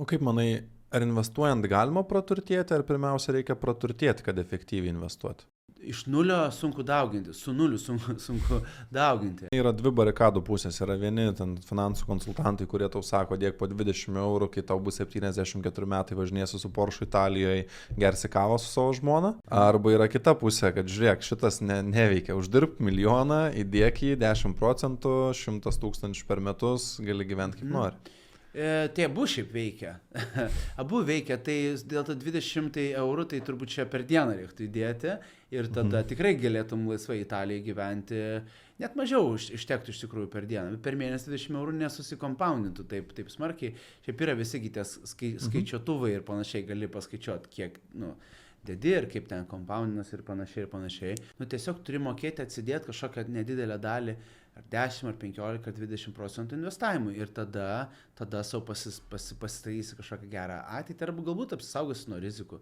O kaip manai, ar investuojant galima praturtėti, ar pirmiausia reikia praturtėti, kad efektyviai investuoti? Iš nulio sunku dauginti, su nuliu sunku dauginti. Yra dvi barikadų pusės. Yra vieni ten finansų konsultantai, kurie tau sako, dėk po 20 eurų, kai tau bus 74 metai, važinėsi su Porsche Italijoje, gersi kavą su savo žmona. Arba yra kita pusė, kad žiūrėk, šitas neveikia. Uždirbk milijoną, įdėk jį 10%, 100 000 per metus, gali gyventi kaip nori. Tai abu šiaip veikia. Abu veikia, tai dėl to 20 eurų, tai turbūt čia per dieną reiktų įdėti ir tada tikrai galėtum laisvai Italijoje gyventi, net mažiau ištektų iš tikrųjų per dieną. Per mėnesį 20 eurų nesusikompaundintų taip smarkiai. Šiaip yra visi tie skaičiuotuvai ir panašiai, gali paskaičiuoti, kiek, dedi ir kaip ten kompaudinas ir panašiai. Tiesiog turi mokėti atsidėti kažkokią nedidelę dalį, ar 10, ar 15, ar 20% investavimui ir tada savo pasistarysi kažkokią gerą ateitį arba galbūt apsisaugosi nuo rizikų.